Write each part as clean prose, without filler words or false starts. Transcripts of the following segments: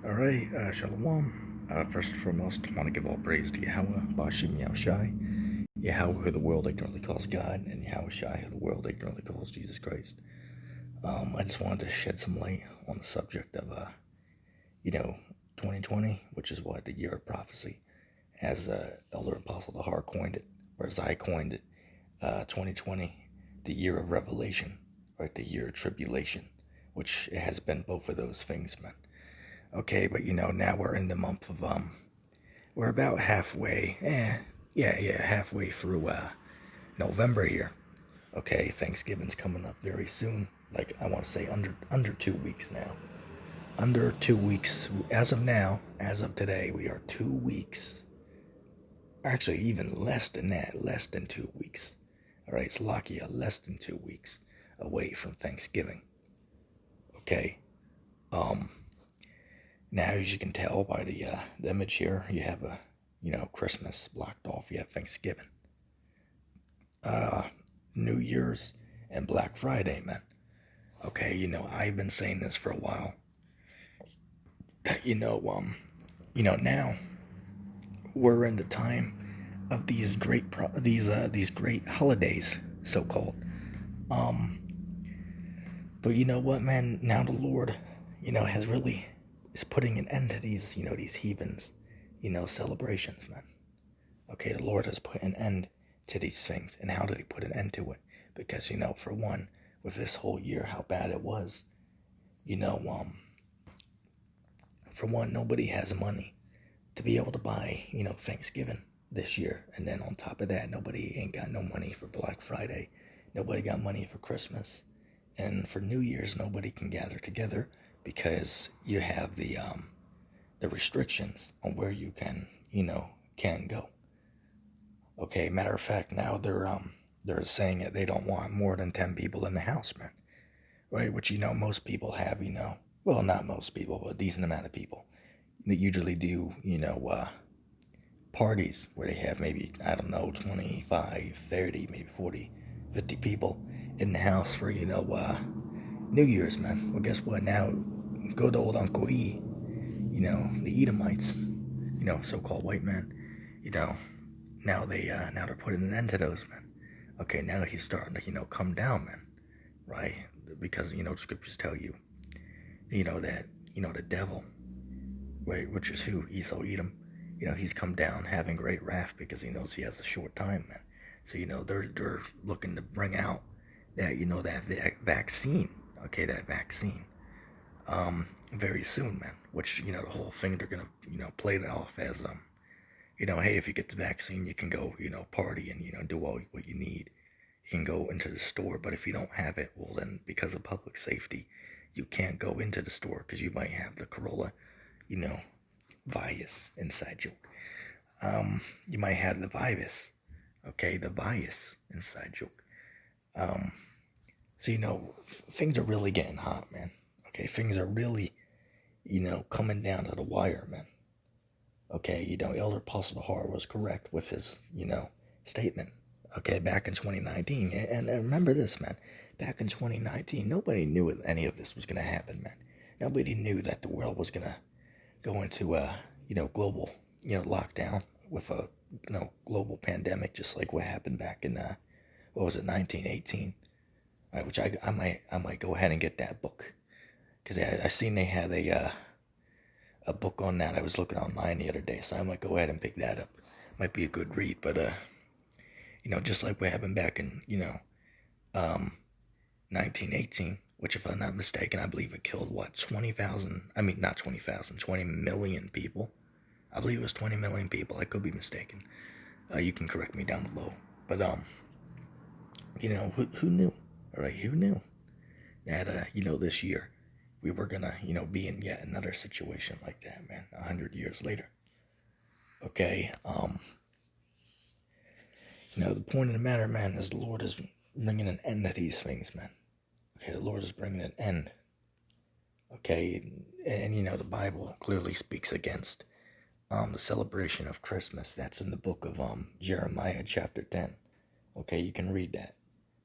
Shalom. First and foremost, I want to give all praise to Yahweh, Bashim Yahushai, Yahweh, who the world ignorantly calls God, and Yahushai, who the world ignorantly calls Jesus Christ. I just wanted to shed some light on the subject of, 2020, which is what the year of prophecy, as Elder Apostle Dahar coined it, or as I coined it, 2020, the year of revelation, right? The year of tribulation, which it has been both of those things, man. Okay, but now we're in the month of we're about halfway, halfway through November here. Okay, Thanksgiving's coming up very soon. Like I want to say under 2 weeks now. Under 2 weeks as of now, as of today, we are 2 weeks. Actually, even less than that, less than 2 weeks. All right, Slovakia, less than 2 weeks away from Thanksgiving. Okay, now, as you can tell by the image here, you have Christmas blocked off. You have Thanksgiving, New Year's, and Black Friday, man. Okay, I've been saying this for a while. That now we're in the time of these great holidays, so called. But you know what, man? Now the Lord, has really is putting an end to these heathens, celebrations, man. Okay, the Lord has put an end to these things. And how did he put an end to it? Because, for one, with this whole year, how bad it was, for one, nobody has money to be able to buy, Thanksgiving this year. And then on top of that, nobody ain't got no money for Black Friday. Nobody got money for Christmas. And for New Year's, nobody can gather together because you have the restrictions on where you can go. Okay, matter of fact, now they're saying that they don't want more than 10 people in the house, man. Right, which most people have, well, not most people, but a decent amount of people that usually do, parties where they have maybe, I don't know, 25, 30, maybe 40, 50 people in the house for, New Year's, man. Well, guess what? Now, good old Uncle E, the Edomites, so-called white men, now they're putting an end to those, man. Okay, now he's starting to, come down, man, right? Because, the scriptures tell you, that, the devil, right, which is who? Esau, Edom, he's come down having great wrath because he knows he has a short time, man. So, they're looking to bring out that, that vaccine, okay, that vaccine, very soon, man, which, the whole thing, they're gonna, play it off as, hey, if you get the vaccine, you can go, party and, do all what you need. You can go into the store, but if you don't have it, well, then because of public safety, you can't go into the store because you might have the Corolla, virus inside you. You might have the virus, okay, the virus inside you. So, things are really getting hot, man. Okay, things are really, coming down to the wire, man. Okay, Elder Apostle Dahar was correct with his, statement. Okay, back in 2019. And remember this, man. Back in 2019, nobody knew any of this was going to happen, man. Nobody knew that the world was going to go into a, global, lockdown with a, global pandemic, just like what happened back in, 1918? Right, which I might go ahead and get that book. Because I seen they had a book on that. I was looking online the other day, so I might go ahead and pick that up. Might be a good read, but just like what happened back in 1918, which if I'm not mistaken, I believe it killed what 20,000. I mean, not 20,000, 20 million people. I believe it was 20 million people. I could be mistaken. You can correct me down below. But who knew? All right, who knew that this year we were gonna be in yet another situation like that, man? 100 years later. Okay, the point of the matter, man, is the Lord is bringing an end to these things, man. Okay, the Lord is bringing an end. Okay, and the Bible clearly speaks against the celebration of Christmas. That's in the book of Jeremiah chapter 10. Okay, you can read that.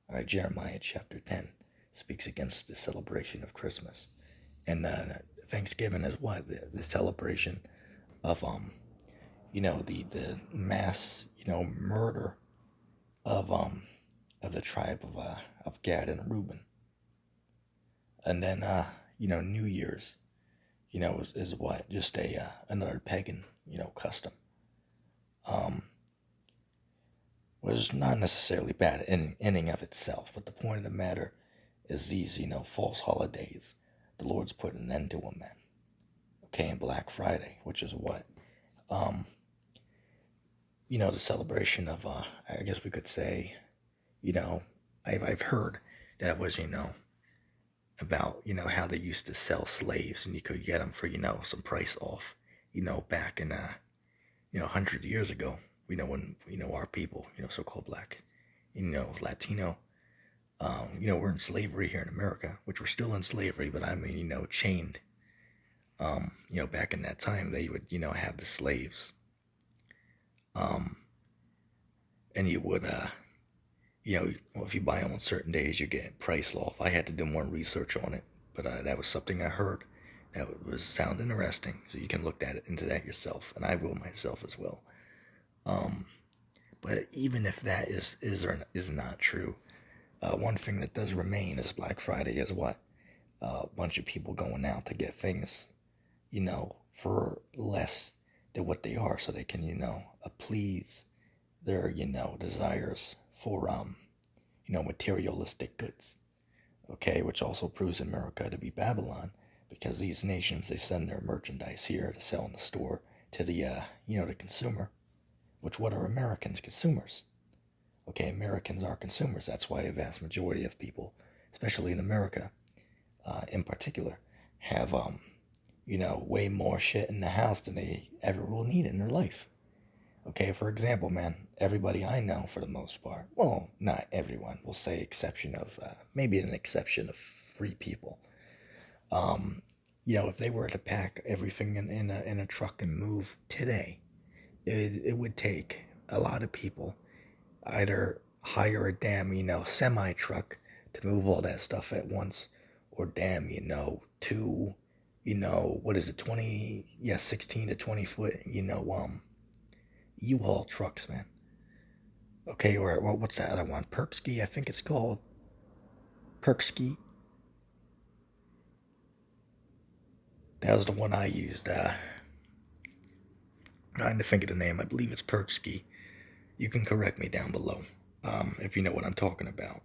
All right, Jeremiah chapter 10 speaks against the celebration of Christmas. And Thanksgiving is what the celebration of the mass murder of the tribe of Gad and Reuben, and then New Year's is what just a another pagan custom, um, was not necessarily bad in ending of itself, but the point of the matter is these false holidays, the Lord's put an end to them, man. Okay, and Black Friday, which is what um the celebration of I guess we could say, you know, I've heard that it was, about, how they used to sell slaves and you could get them for, some price off, back in, 100 years ago, when, our people, so-called black, Latino, we're in slavery here in America, which we're still in slavery, but I mean, chained, back in that time, they would, have the slaves, um, and you would, if you buy them on certain days, you get price off. I had to do more research on it, but that was something I heard that was sound interesting. So you can look into that yourself, and I will myself as well. Um, but even if that is or is not true, one thing that does remain is Black Friday is what a bunch of people going out to get things, for less than what they are, so they can, please their, desires for, materialistic goods. Okay, which also proves America to be Babylon, because these nations, they send their merchandise here to sell in the store to the, the consumer, which what are Americans? Consumers. Okay, Americans are consumers. That's why a vast majority of people, especially in America, in particular, have, way more shit in the house than they ever will need in their life. Okay, for example, man, everybody I know for the most part, well, not everyone, we'll say exception of, maybe an exception of 3 people. Um, if they were to pack everything in a truck and move today, it would take a lot of people either hire a damn, semi truck to move all that stuff at once, or damn, two, what is it, 20, yeah, 16 to 20 foot, U-Haul trucks, man. Okay, or what's that other one? Perkski, I think it's called. Perkski. That was the one I used. Trying to think of the name. I believe it's Perkski. You can correct me down below, if you know what I'm talking about.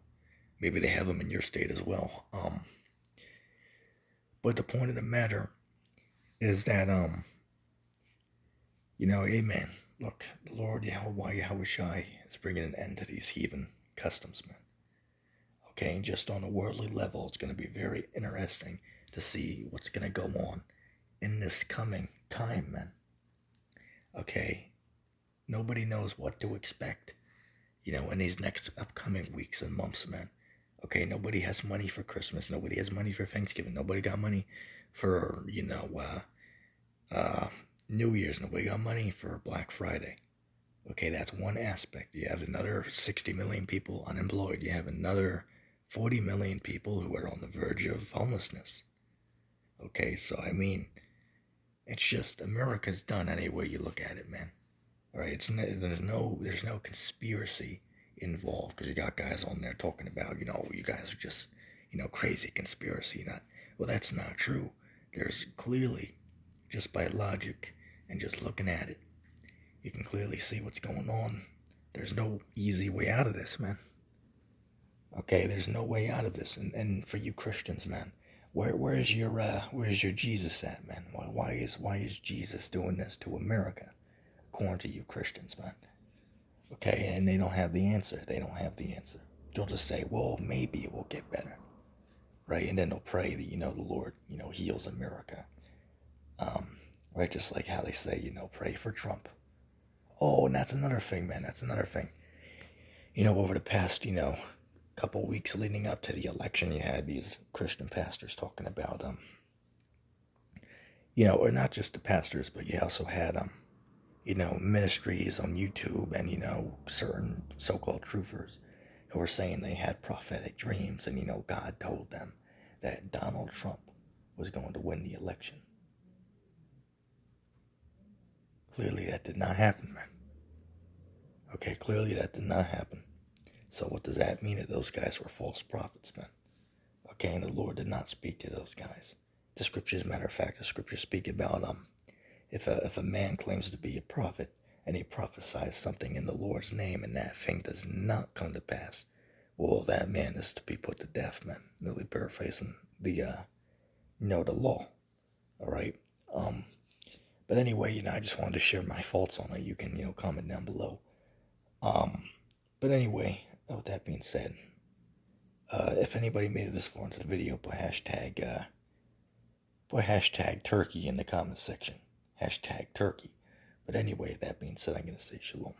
Maybe they have them in your state as well. But the point of the matter is that, amen. Look, the Lord Yahweh Shai is bringing an end to these heathen customs, man. Okay, and just on a worldly level, it's going to be very interesting to see what's going to go on in this coming time, man. Okay, nobody knows what to expect, in these next upcoming weeks and months, man. Okay, nobody has money for Christmas. Nobody has money for Thanksgiving. Nobody got money for, New Year's. Nobody got money for Black Friday. Okay, that's one aspect. You have another 60 million people unemployed. You have another 40 million people who are on the verge of homelessness. Okay, so I mean, it's just America's done any way you look at it, man. All right, there's no conspiracy involved, because you got guys on there talking about, you guys are just, crazy conspiracy. Not well, that's not true. There's clearly, just by logic and just looking at it, you can clearly see what's going on. There's no easy way out of this, man. Okay, there's no way out of this. And for you Christians, man, where's your Jesus at, man? Why is Jesus doing this to America, according to you Christians, man? Okay, and they don't have the answer. They don't have the answer. They'll just say, well, maybe it will get better, right? And then they'll pray that, the Lord, heals America. Right, just like how they say, pray for Trump. Oh, and that's another thing, man. That's another thing. Over the past, couple weeks leading up to the election, you had these Christian pastors talking about, or not just the pastors, but you also had, ministries on YouTube and, certain so-called truthers who were saying they had prophetic dreams and, God told them that Donald Trump was going to win the election. Clearly that did not happen, man. Okay, clearly that did not happen. So what does that mean? That those guys were false prophets, man. Okay, and the Lord did not speak to those guys. The scriptures, matter of fact, the scriptures speak about if a man claims to be a prophet and he prophesies something in the Lord's name and that thing does not come to pass, well, that man is to be put to death, man. Really paraphrasing the the law. All right. But anyway, I just wanted to share my thoughts on it. You can, comment down below. But anyway, with that being said, if anybody made it this far into the video, put hashtag turkey in the comment section. Hashtag turkey. But anyway, that being said, I'm going to say shalom.